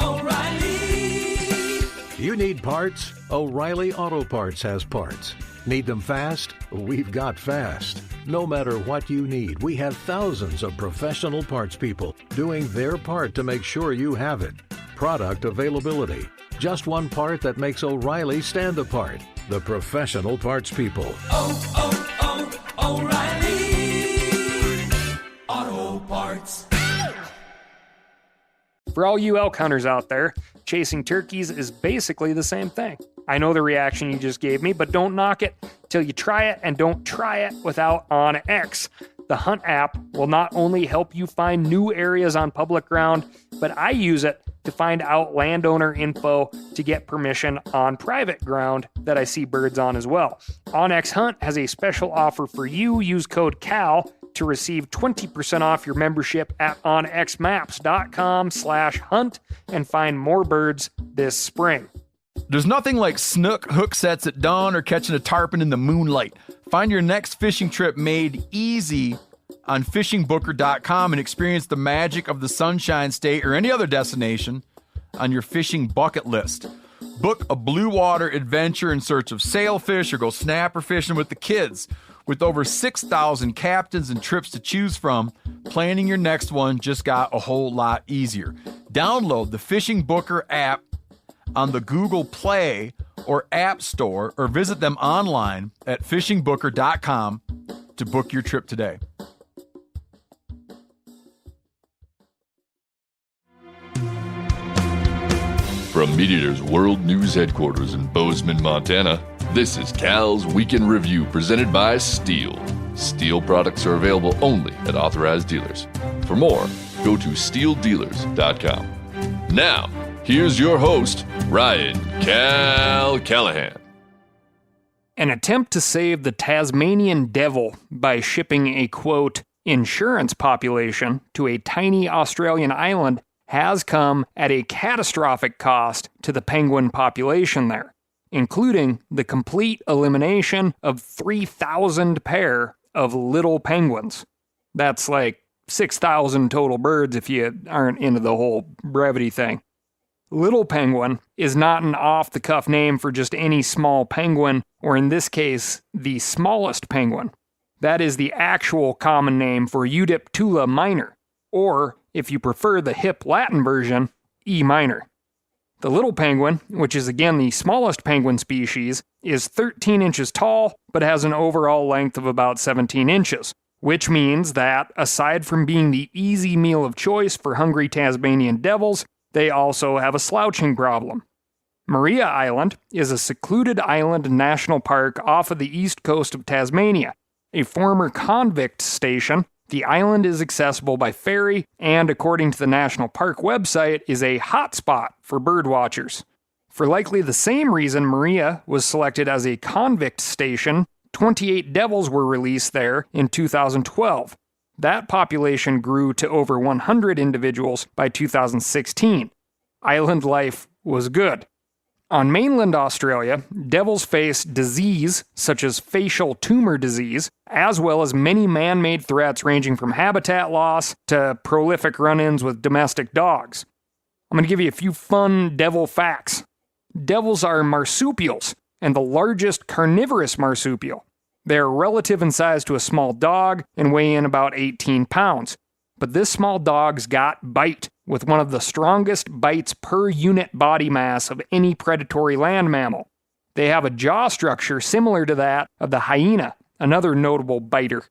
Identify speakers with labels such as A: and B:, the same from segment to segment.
A: O'Reilly. You need parts? O'Reilly Auto Parts has parts. Need them fast? We've got fast. No matter what you need, we have thousands of professional parts people doing their part to make sure you have it. Product availability. Just one part that makes O'Reilly stand apart. The professional parts people. O'Reilly Auto Parts.
B: For all you elk hunters out there, chasing turkeys is basically the same thing. I know the reaction you just gave me, but don't knock it till you try it, and don't try it without OnX. The Hunt app will not only help you find new areas on public ground, but I use it to find out landowner info to get permission on private ground that I see birds on as well. OnX Hunt has a special offer for you. Use code CAL to receive 20% off your membership at onxmaps.com/hunt and find more birds this spring.
C: There's nothing like snook hook sets at dawn or catching a tarpon in the moonlight. Find your next fishing trip made easy on fishingbooker.com and experience the magic of the Sunshine State or any other destination on your fishing bucket list. Book a blue water adventure in search of sailfish or go snapper fishing with the kids. With over 6,000 captains and trips to choose from, planning your next one just got a whole lot easier. Download the Fishing Booker app on the Google Play or App Store, or visit them online at fishingbooker.com to book your trip today.
D: From MeatEater's World News Headquarters in Bozeman, Montana, this is Cal's Weekend Review presented by Steel. Steel products are available only at authorized dealers. For more, go to steeldealers.com. Now, here's your host, Ryan Cal Callahan.
B: An attempt to save the Tasmanian devil by shipping a, quote, insurance population to a tiny Australian island has come at a catastrophic cost to the penguin population there, including the complete elimination of 3,000 pair of little penguins. That's like 6,000 total birds if you aren't into the whole brevity thing. Little penguin is not an off-the-cuff name for just any small penguin, or in this case, the smallest penguin. That is the actual common name for Eudiptula minor, or, if you prefer the hip Latin version, E minor. The little penguin, which is again the smallest penguin species, is 13 inches tall, but has an overall length of about 17 inches, which means that, aside from being the easy meal of choice for hungry Tasmanian devils, they also have a slouching problem. Maria Island is a secluded island national park off of the east coast of Tasmania. A former convict station, the island is accessible by ferry and, according to the national park website, is a hotspot for birdwatchers. For likely the same reason Maria was selected as a convict station, 28 devils were released there in 2012. That population grew to over 100 individuals by 2016. Island life was good. On mainland Australia, devils face disease such as facial tumor disease, as well as many man-made threats ranging from habitat loss to prolific run-ins with domestic dogs. I'm going to give you a few fun devil facts. Devils are marsupials, and the largest carnivorous marsupial. They are relative in size to a small dog and weigh in about 18 pounds. But this small dog's got bite, with one of the strongest bites per unit body mass of any predatory land mammal. They have a jaw structure similar to that of the hyena, another notable biter.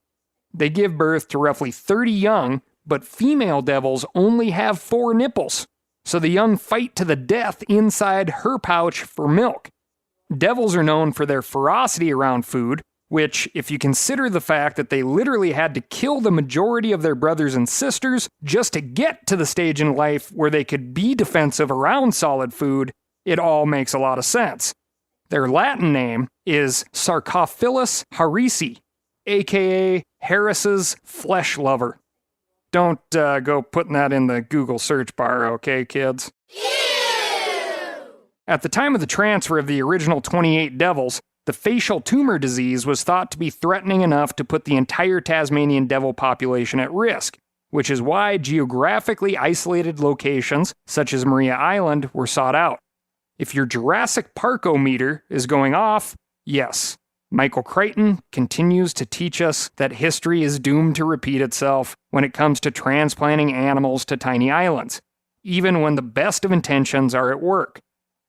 B: They give birth to roughly 30 young, but female devils only have 4 nipples, so the young fight to the death inside her pouch for milk. Devils are known for their ferocity around food, which, if you consider the fact that they literally had to kill the majority of their brothers and sisters just to get to the stage in life where they could be defensive around solid food, it all makes a lot of sense. Their Latin name is Sarcophilus harrisi, aka Harris's flesh lover. Don't go putting that in the Google search bar, okay, kids? At the time of the transfer of the original 28 devils, the facial tumor disease was thought to be threatening enough to put the entire Tasmanian devil population at risk. which is why geographically isolated locations such as Maria Island were sought out. If your Jurassic Park-o-meter is going off, yes, Michael Crichton continues to teach us that history is doomed to repeat itself when it comes to transplanting animals to tiny islands, even when the best of intentions are at work.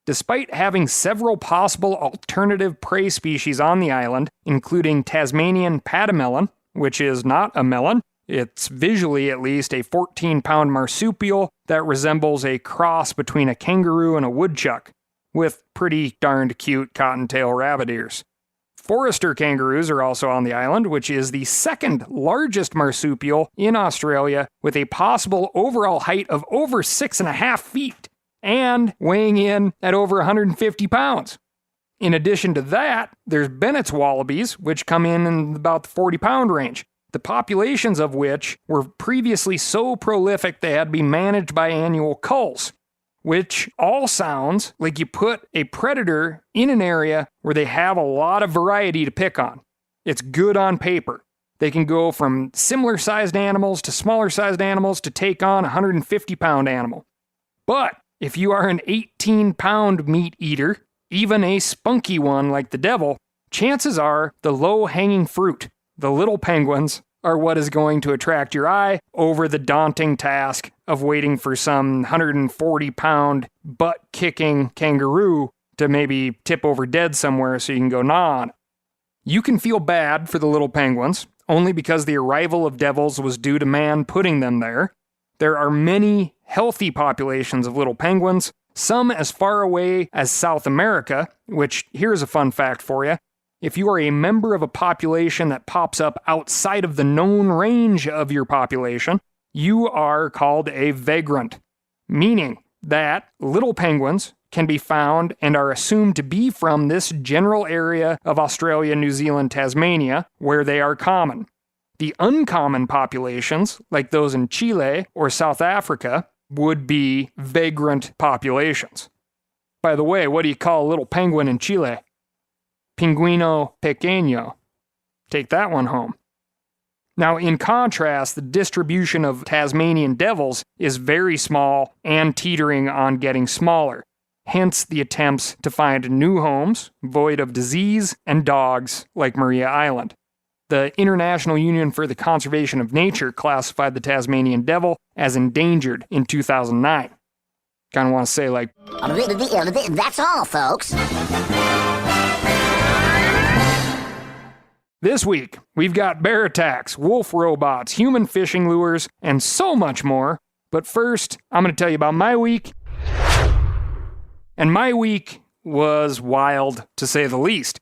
B: Despite having several possible alternative prey species on the island, including Tasmanian pademelon, which is not a melon, it's visually at least a 14-pound marsupial that resembles a cross between a kangaroo and a woodchuck, with pretty darned cute cottontail rabbit ears. Forester kangaroos are also on the island, which is the second largest marsupial in Australia, with a possible overall height of over 6.5 feet and weighing in at over 150 pounds. In addition to that, there's Bennett's wallabies, which come in about the 40-pound range, the populations of which were previously so prolific they had to be managed by annual culls, which all sounds like you put a predator in an area where they have a lot of variety to pick on. It's good on paper. They can go from similar-sized animals to smaller-sized animals to take on a 150-pound animal. But if you are an 18-pound meat eater, even a spunky one like the devil, chances are the low-hanging fruit, the little penguins, are what is going to attract your eye over the daunting task of waiting for some 140-pound butt-kicking kangaroo to maybe tip over dead somewhere so you can go gnaw on it. You can feel bad for the little penguins, only because the arrival of devils was due to man putting them there. There are many healthy populations of little penguins, some as far away as South America, which, here's a fun fact for you. If you are a member of a population that pops up outside of the known range of your population, you are called a vagrant, meaning that little penguins can be found and are assumed to be from this general area of Australia, New Zealand, Tasmania, where they are common. The uncommon populations, like those in Chile or South Africa, would be vagrant populations. By the way, what do you call a little penguin in Chile? Pinguino pequeño. Take that one home. Now, in contrast, the distribution of Tasmanian devils is very small and teetering on getting smaller. Hence the attempts to find new homes, void of disease and dogs like Maria Island. The International Union for the Conservation of Nature classified the Tasmanian devil as endangered in 2009. Kind of want to say like,
E: that's all, folks.
B: This week, we've got bear attacks, wolf robots, human fishing lures, and so much more. But first, I'm going to tell you about my week. And my week was wild, to say the least.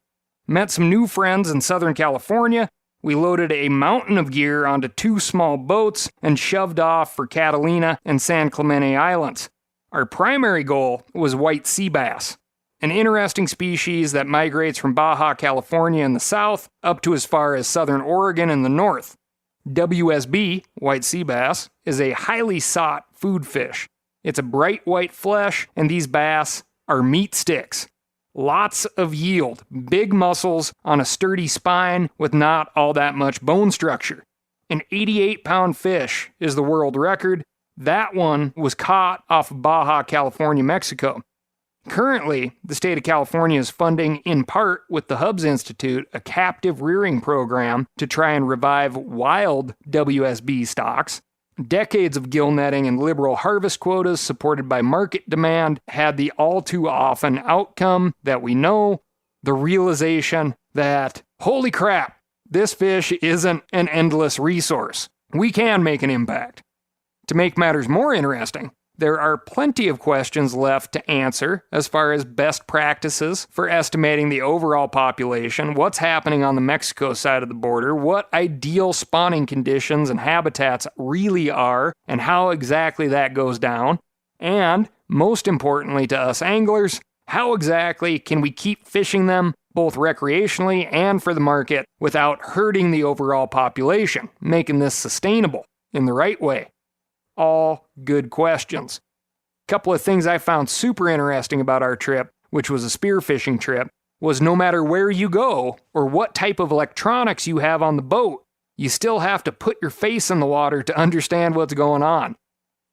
B: Met some new friends in Southern California. We loaded a mountain of gear onto 2 small boats and shoved off for Catalina and San Clemente Islands. Our primary goal was white sea bass, an interesting species that migrates from Baja California in the south up to as far as southern Oregon in the north. WSB, white sea bass, is a highly sought food fish. It's a bright white flesh, and these bass are meat sticks. Lots of yield, big muscles on a sturdy spine with not all that much bone structure. An 88-pound fish is the world record. That one was caught off of Baja California, Mexico. Currently, the state of California is funding, in part with the Hubs Institute, a captive rearing program to try and revive wild WSB stocks. Decades of gill netting and liberal harvest quotas supported by market demand had the all-too-often outcome that we know, the realization that, holy crap, this fish isn't an endless resource. We can make an impact. To make matters more interesting, there are plenty of questions left to answer as far as best practices for estimating the overall population, what's happening on the Mexico side of the border, what ideal spawning conditions and habitats really are, and how exactly that goes down, and, most importantly to us anglers, how exactly can we keep fishing them both recreationally and for the market without hurting the overall population, making this sustainable in the right way. All good questions. Couple of things I found super interesting about our trip, which was a spearfishing trip, was no matter where you go or what type of electronics you have on the boat, you still have to put your face in the water to understand what's going on.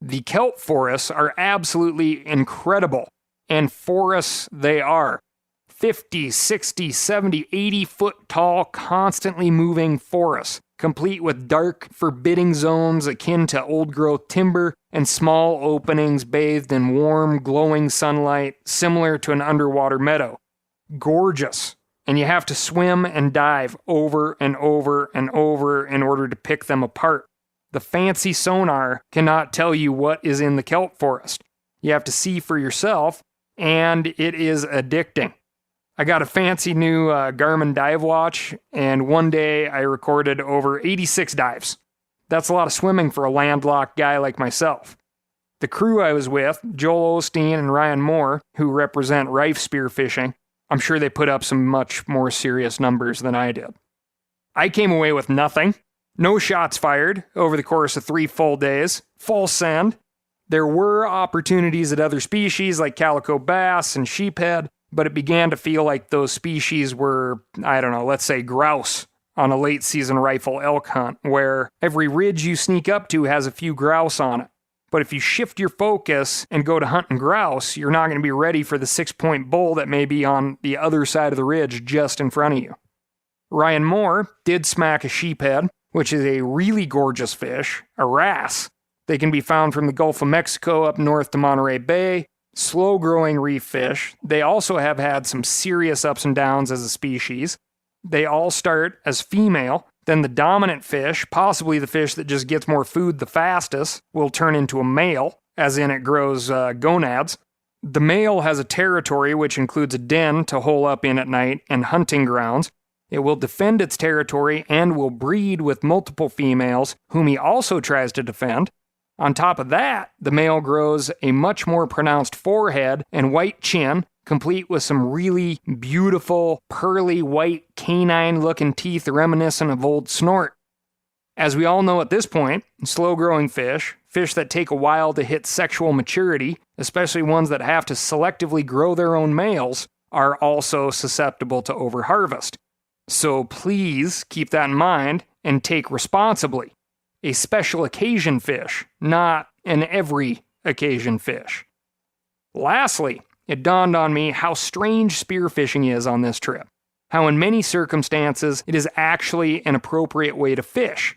B: The kelp forests are absolutely incredible, and forests they are. 50, 60, 70, 80 foot tall, constantly moving forests, complete with dark, forbidding zones akin to old-growth timber and small openings bathed in warm, glowing sunlight similar to an underwater meadow. Gorgeous. And you have to swim and dive over and over and over in order to pick them apart. The fancy sonar cannot tell you what is in the kelp forest. You have to see for yourself, and it is addicting. I got a fancy new Garmin dive watch, and one day I recorded over 86 dives. That's a lot of swimming for a landlocked guy like myself. The crew I was with, Joel Osteen and Ryan Moore, who represent Rife Spearfishing, I'm sure they put up some much more serious numbers than I did. I came away with nothing. No shots fired over the course of 3 full days. Full send. There were opportunities at other species like calico bass and sheephead, but it began to feel like those species were, let's say grouse on a late season rifle elk hunt, where every ridge you sneak up to has a few grouse on it. But if you shift your focus and go to hunting grouse, you're not going to be ready for the 6-point bull that may be on the other side of the ridge just in front of you. Ryan Moore did smack a sheephead, which is a really gorgeous fish, a wrasse. They can be found from the Gulf of Mexico up north to Monterey Bay. Slow-growing reef fish. They also have had some serious ups and downs as a species. They all start as female. Then the dominant fish, possibly the fish that just gets more food the fastest, will turn into a male, as in it grows gonads. The male has a territory which includes a den to hole up in at night and hunting grounds. It will defend its territory and will breed with multiple females, whom he also tries to defend. On top of that, the male grows a much more pronounced forehead and white chin, complete with some really beautiful, pearly white canine-looking teeth reminiscent of old snort. As we all know at this point, slow-growing fish that take a while to hit sexual maturity, especially ones that have to selectively grow their own males, are also susceptible to overharvest. So please keep that in mind and take responsibly. A special occasion fish, not an every occasion fish. Lastly, it dawned on me how strange spearfishing is on this trip. How in many circumstances it is actually an appropriate way to fish.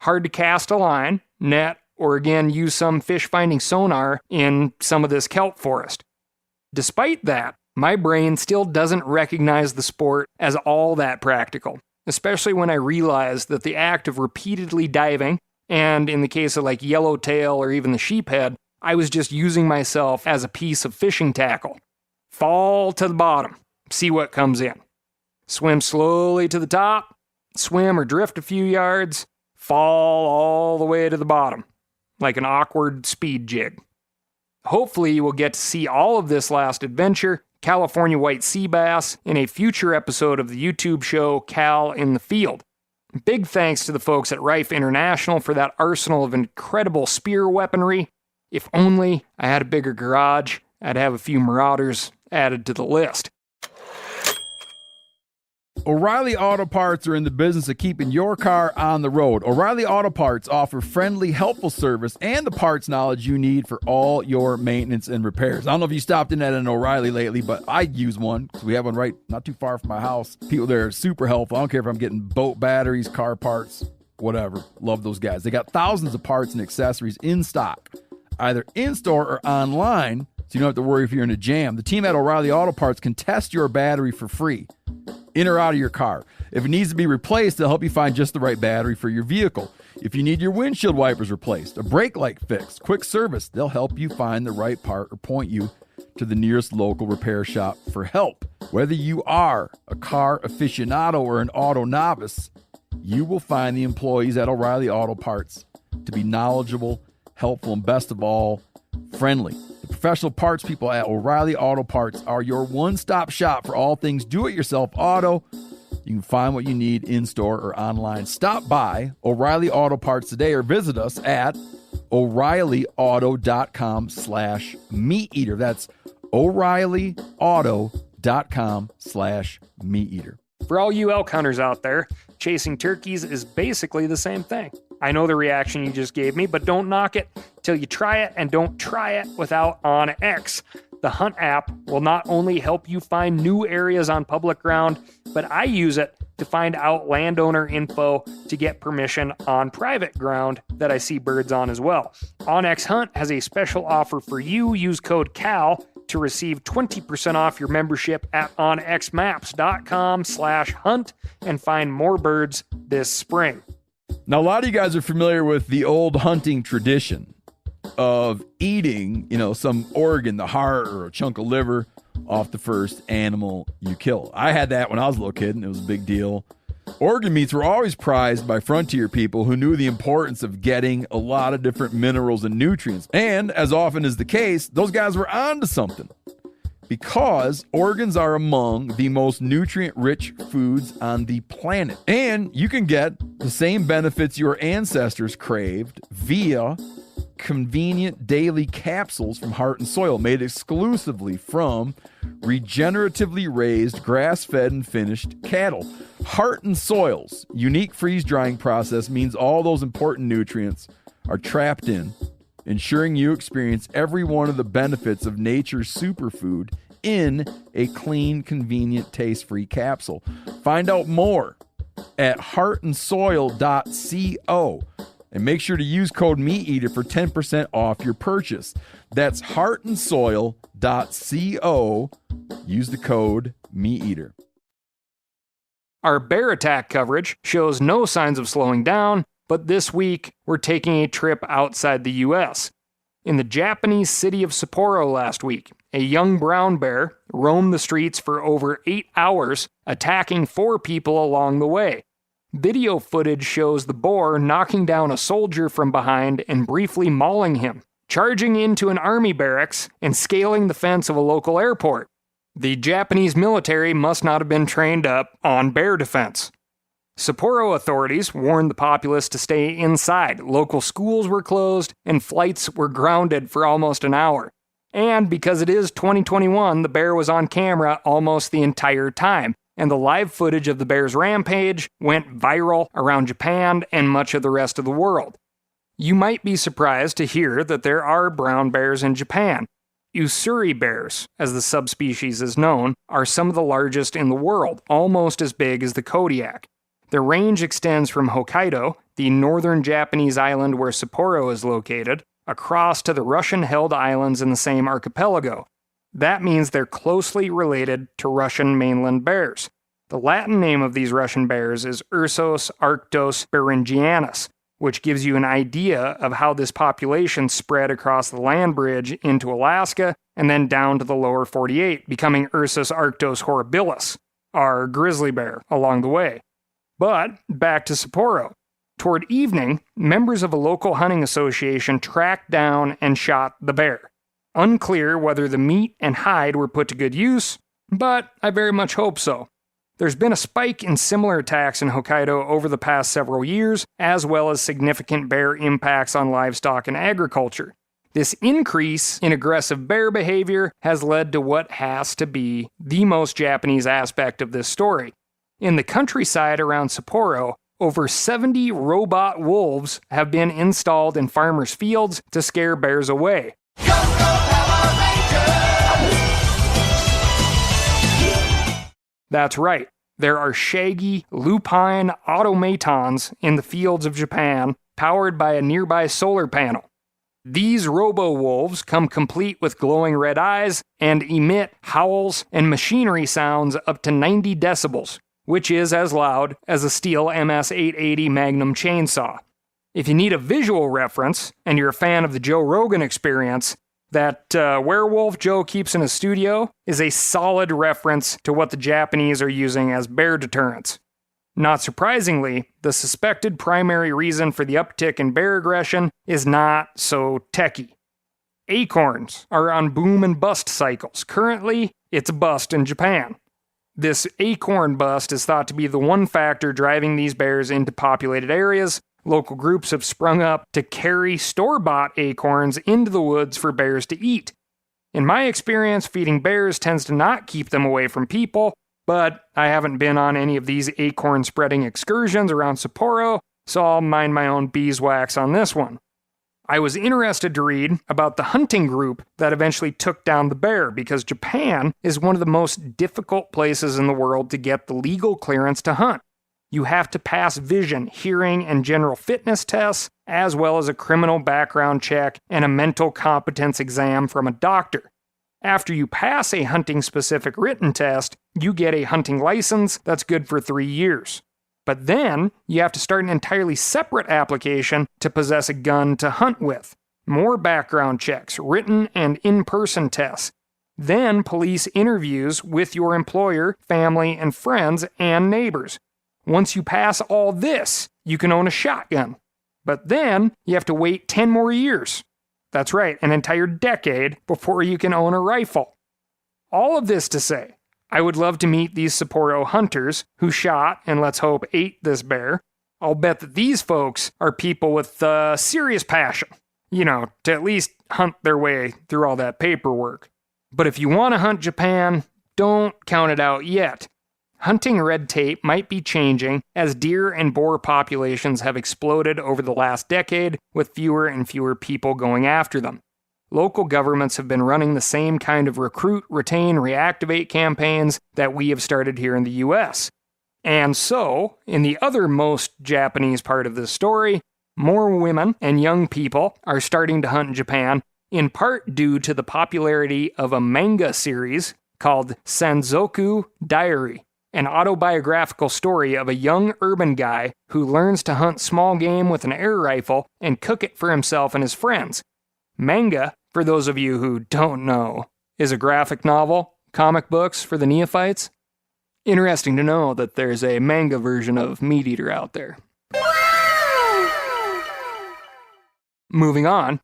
B: Hard to cast a line, net, or again use some fish-finding sonar in some of this kelp forest. Despite that, my brain still doesn't recognize the sport as all that practical, especially when I realize that the act of repeatedly diving, and in the case of like yellowtail or even the sheephead, I was just using myself as a piece of fishing tackle. Fall to the bottom, see what comes in. Swim slowly to the top, swim or drift a few yards, fall all the way to the bottom, like an awkward speed jig. Hopefully you will get to see all of this last adventure, California white sea bass, in a future episode of the YouTube show Cal in the Field. Big thanks to the folks at Rife International for that arsenal of incredible spear weaponry. If only I had a bigger garage, I'd have a few Marauders added to the list.
C: O'Reilly Auto Parts are in the business of keeping your car on the road. O'Reilly Auto Parts offer friendly, helpful service and the parts knowledge you need for all your maintenance and repairs. I don't know if you stopped in at an O'Reilly lately, but I use one because we have one right not too far from my house. People there are super helpful. I don't care if I'm getting boat batteries, car parts, whatever. Love those guys. They got thousands of parts and accessories in stock, either in-store or online, so you don't have to worry if you're in a jam. The team at O'Reilly Auto Parts can test your battery for free, in or out of your car. If it needs to be replaced, they'll help you find just the right battery for your vehicle. If you need your windshield wipers replaced, a brake light fixed, quick service, they'll help you find the right part or point you to the nearest local repair shop for help. Whether you are a car aficionado or an auto novice, you will find the employees at O'Reilly Auto Parts to be knowledgeable, helpful, and best of all, friendly. The professional parts people at O'Reilly Auto Parts are your one-stop shop for all things do-it-yourself auto. You can find what you need in-store or online. Stop by O'Reilly Auto Parts today or visit us at O'ReillyAuto.com/MeatEater. That's O'ReillyAuto.com/MeatEater.
B: For all you elk hunters out there, chasing turkeys is basically the same thing. I know the reaction you just gave me, but don't knock it till you try it, and don't try it without OnX. The Hunt app will not only help you find new areas on public ground, but I use it to find out landowner info to get permission on private ground that I see birds on as well. OnX Hunt has a special offer for you. Use code CAL to receive 20% off your membership at onxmaps.com/hunt and find more birds this spring.
C: Now, a lot of you guys are familiar with the old hunting tradition of eating, some organ, the heart or a chunk of liver off the first animal you kill. I had that when I was a little kid, and it was a big deal. Organ meats were always prized by frontier people who knew the importance of getting a lot of different minerals and nutrients. And as often is the case, those guys were onto something, because organs are among the most nutrient-rich foods on the planet. And you can get the same benefits your ancestors craved via convenient daily capsules from Heart and Soil, made exclusively from regeneratively raised, grass-fed, and finished cattle. Heart and Soil's unique freeze-drying process means all those important nutrients are trapped in, ensuring you experience every one of the benefits of nature's superfood in a clean, convenient, taste-free capsule. Find out more at heartandsoil.co. And make sure to use code MeatEater for 10% off your purchase. That's heartandsoil.co. Use the code MeatEater.
B: Our bear attack coverage shows no signs of slowing down, but this week we're taking a trip outside the U.S. In the Japanese city of Sapporo last week, a young brown bear roamed the streets for over 8 hours, attacking 4 people along the way. Video footage shows the boar knocking down a soldier from behind and briefly mauling him, charging into an army barracks, and scaling the fence of a local airport. The Japanese military must not have been trained up on bear defense. Sapporo authorities warned the populace to stay inside. Local schools were closed, and flights were grounded for almost an hour. And because it is 2021, the bear was on camera almost the entire time, and the live footage of the bear's rampage went viral around Japan and much of the rest of the world. You might be surprised to hear that there are brown bears in Japan. Usuri bears, as the subspecies is known, are some of the largest in the world, almost as big as the Kodiak. Their range extends from Hokkaido, the northern Japanese island where Sapporo is located, across to the Russian-held islands in the same archipelago. That means they're closely related to Russian mainland bears. The Latin name of these Russian bears is Ursus arctos beringianus, which gives you an idea of how this population spread across the land bridge into Alaska and then down to the lower 48, becoming Ursus arctos horribilis, our grizzly bear, along the way. But back to Sapporo. Toward evening, members of a local hunting association tracked down and shot the bear. Unclear whether the meat and hide were put to good use, but I very much hope so. There's been a spike in similar attacks in Hokkaido over the past several years, as well as significant bear impacts on livestock and agriculture. This increase in aggressive bear behavior has led to what has to be the most Japanese aspect of this story. In the countryside around Sapporo, over 70 robot wolves have been installed in farmers' fields to scare bears away. That's right. There are shaggy, lupine automatons in the fields of Japan, powered by a nearby solar panel. These robo-wolves come complete with glowing red eyes and emit howls and machinery sounds up to 90 decibels, which is as loud as a Stihl MS-880 Magnum chainsaw. If you need a visual reference, and you're a fan of the Joe Rogan Experience, that werewolf Joe keeps in his studio is a solid reference to what the Japanese are using as bear deterrents. Not surprisingly, the suspected primary reason for the uptick in bear aggression is not so techy. Acorns are on boom and bust cycles. Currently, it's a bust in Japan. This acorn bust is thought to be the one factor driving these bears into populated areas. Local groups have sprung up to carry store-bought acorns into the woods for bears to eat. In my experience, feeding bears tends to not keep them away from people, But I haven't been on any of these acorn-spreading excursions around Sapporo, so I'll mind my own beeswax on this one. I was interested to read about the hunting group that eventually took down the bear because Japan is one of the most difficult places in the world to get the legal clearance to hunt. You have to pass vision, hearing, and general fitness tests, as well as a criminal background check and a mental competence exam from a doctor. After you pass a hunting-specific written test, you get a hunting license that's good for 3 years. But then, you have to start an entirely separate application to possess a gun to hunt with. More background checks, written and in-person tests. Then police interviews with your employer, family, and friends, and neighbors. Once you pass all this, you can own a shotgun. But then, you have to wait 10 more years. That's right, an entire decade before you can own a rifle. All of this to say, I would love to meet these Sapporo hunters who shot, and let's hope ate, this bear. I'll bet that these folks are people with serious passion, to at least hunt their way through all that paperwork. But if you want to hunt Japan, don't count it out yet. Hunting red tape might be changing as deer and boar populations have exploded over the last decade, with fewer and fewer people going after them. Local governments have been running the same kind of recruit, retain, reactivate campaigns that we have started here in the US. And so, in the other most Japanese part of this story, more women and young people are starting to hunt in Japan, in part due to the popularity of a manga series called Sanzoku Diary, an autobiographical story of a young urban guy who learns to hunt small game with an air rifle and cook it for himself and his friends. Manga, for those of you who don't know, is a graphic novel, comic books for the neophytes. Interesting to know that there's a manga version of MeatEater out there. Moving on.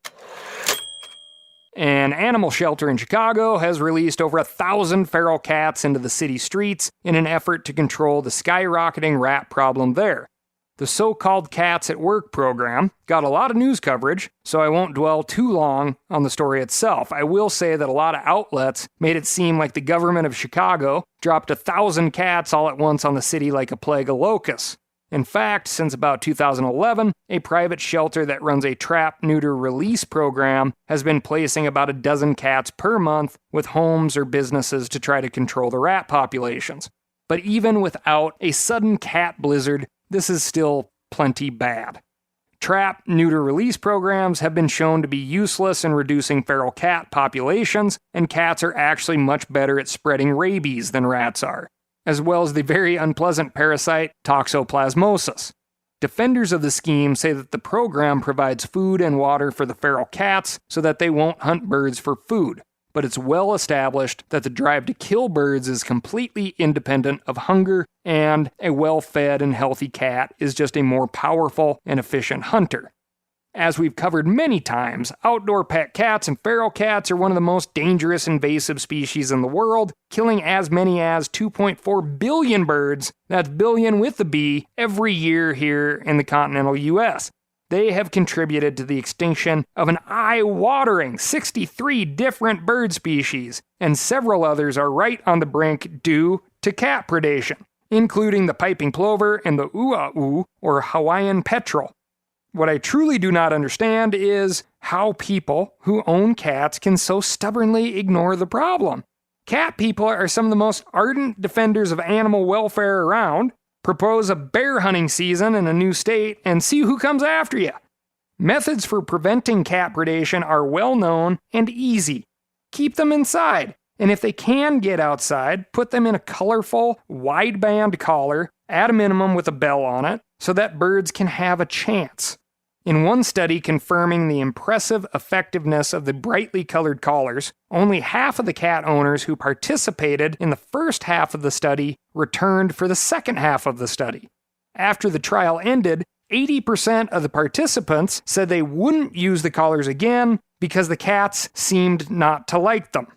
B: An animal shelter in Chicago has released over 1,000 feral cats into the city streets in an effort to control the skyrocketing rat problem there. The so-called Cats at Work program got a lot of news coverage, so I won't dwell too long on the story itself. I will say that a lot of outlets made it seem like the government of Chicago dropped 1,000 cats all at once on the city like a plague of locusts. In fact, since about 2011, a private shelter that runs a trap, neuter, release program has been placing about a dozen cats per month with homes or businesses to try to control the rat populations. But even without a sudden cat blizzard, this is still plenty bad. Trap, neuter, release programs have been shown to be useless in reducing feral cat populations, and cats are actually much better at spreading rabies than rats are, as well as the very unpleasant parasite toxoplasmosis. Defenders of the scheme say that the program provides food and water for the feral cats so that they won't hunt birds for food, but it's well established that the drive to kill birds is completely independent of hunger, and a well-fed and healthy cat is just a more powerful and efficient hunter. As we've covered many times, outdoor pet cats and feral cats are one of the most dangerous invasive species in the world, killing as many as 2.4 billion birds, that's billion with a B, every year here in the continental US. They have contributed to the extinction of an eye-watering 63 different bird species, and several others are right on the brink due to cat predation, including the piping plover and the uau, or Hawaiian petrel. What I truly do not understand is how people who own cats can so stubbornly ignore the problem. Cat people are some of the most ardent defenders of animal welfare around. Propose a bear hunting season in a new state and see who comes after you. Methods for preventing cat predation are well known and easy. Keep them inside, and if they can get outside, put them in a colorful, wideband collar, at a minimum with a bell on it, so that birds can have a chance. In one study confirming the impressive effectiveness of the brightly colored collars, only half of the cat owners who participated in the first half of the study returned for the second half of the study. After the trial ended, 80% of the participants said they wouldn't use the collars again because the cats seemed not to like them.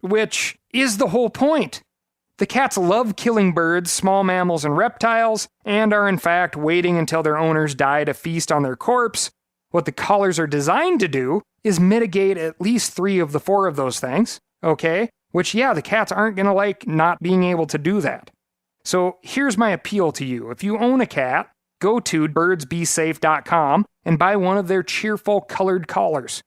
B: Which is the whole point. The cats love killing birds, small mammals, and reptiles, and are in fact waiting until their owners die to feast on their corpse. What the collars are designed to do is mitigate at least 3 of the 4 of those things, okay? Which, yeah, the cats aren't going to like not being able to do that. So here's my appeal to you. If you own a cat, go to birdsbesafe.com and buy one of their cheerful colored collars.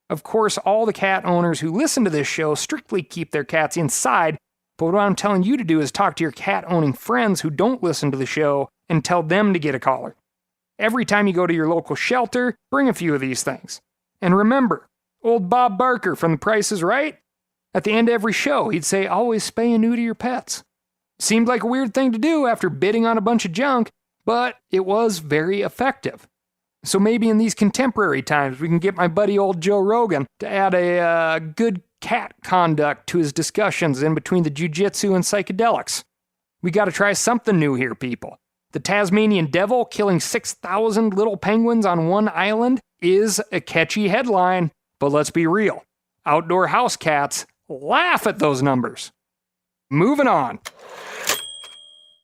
B: Of course, all the cat owners who listen to this show strictly keep their cats inside, but what I'm telling you to do is talk to your cat-owning friends who don't listen to the show and tell them to get a collar. Every time you go to your local shelter, bring a few of these things. And remember, old Bob Barker from The Price is Right? At the end of every show, he'd say, always spay and neuter your pets. Seemed like a weird thing to do after bidding on a bunch of junk, but it was very effective. So maybe in these contemporary times, we can get my buddy old Joe Rogan to add a good cat conduct to his discussions in between the jujitsu and psychedelics. We gotta try something new here, people. The Tasmanian Devil killing 6,000 little penguins on one island is a catchy headline, but let's be real. Outdoor house cats laugh at those numbers. Moving on.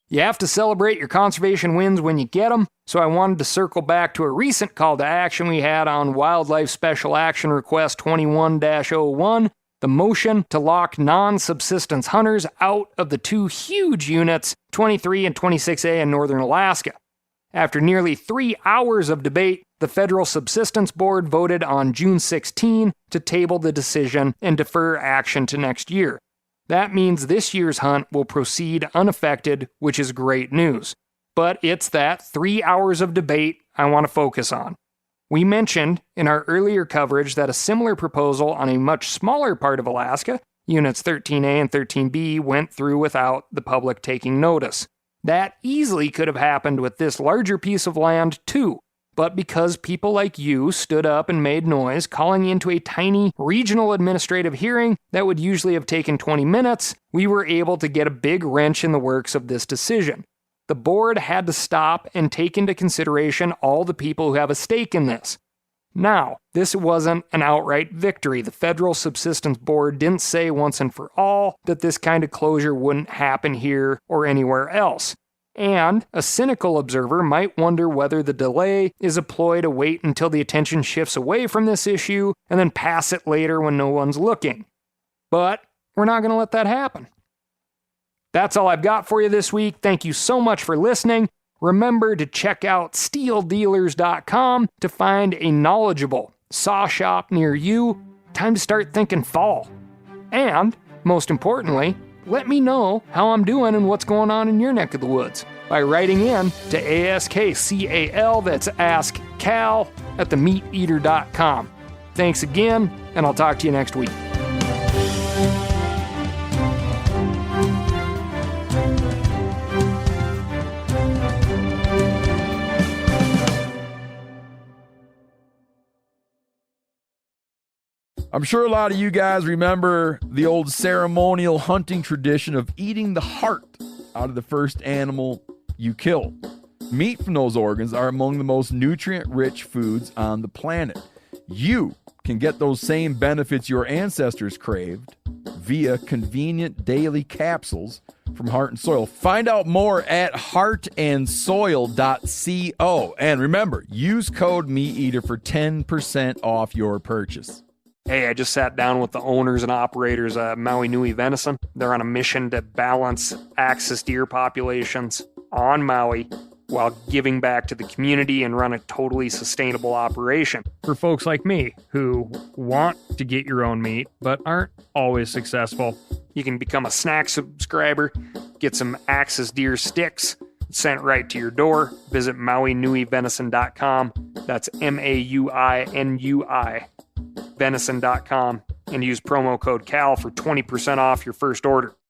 B: You have to celebrate your conservation wins when you get them, so I wanted to circle back to a recent call to action we had on Wildlife Special Action Request 21-01, the motion to lock non-subsistence hunters out of the two huge units, 23 and 26A in northern Alaska. After nearly 3 hours of debate, the Federal Subsistence Board voted on June 16 to table the decision and defer action to next year. That means this year's hunt will proceed unaffected, which is great news. But it's that 3 hours of debate I want to focus on. We mentioned in our earlier coverage that a similar proposal on a much smaller part of Alaska, Units 13A and 13B, went through without the public taking notice. That easily could have happened with this larger piece of land too. But because people like you stood up and made noise, calling into a tiny regional administrative hearing that would usually have taken 20 minutes, we were able to get a big wrench in the works of this decision. The board had to stop and take into consideration all the people who have a stake in this. Now, this wasn't an outright victory. The Federal Subsistence Board didn't say once and for all that this kind of closure wouldn't happen here or anywhere else. And a cynical observer might wonder whether the delay is a ploy to wait until the attention shifts away from this issue and then pass it later when no one's looking. But we're not going to let that happen. That's all I've got for you this week. Thank you so much for listening. Remember to check out steeldealers.com to find a knowledgeable saw shop near you. Time to start thinking fall. And, most importantly, let me know how I'm doing and what's going on in your neck of the woods by writing in to ASKCAL, that's AskCal, at themeateater.com. Thanks again, and I'll talk to you next week.
C: I'm sure a lot of you guys remember the old ceremonial hunting tradition of eating the heart out of the first animal you kill. Meat from those organs are among the most nutrient-rich foods on the planet. You can get those same benefits your ancestors craved via convenient daily capsules from Heart and Soil. Find out more at heartandsoil.co. And remember, use code MeatEater for 10% off your purchase.
B: Hey, I just sat down with the owners and operators of Maui Nui Venison. They're on a mission to balance axis deer populations on Maui while giving back to the community and run a totally sustainable operation. For folks like me who want to get your own meat but aren't always successful, you can become a snack subscriber, get some axis deer sticks sent right to your door. Visit MauiNuiVenison.com. That's MAUINUI. venison.com and use promo code CAL for 20% off your first order.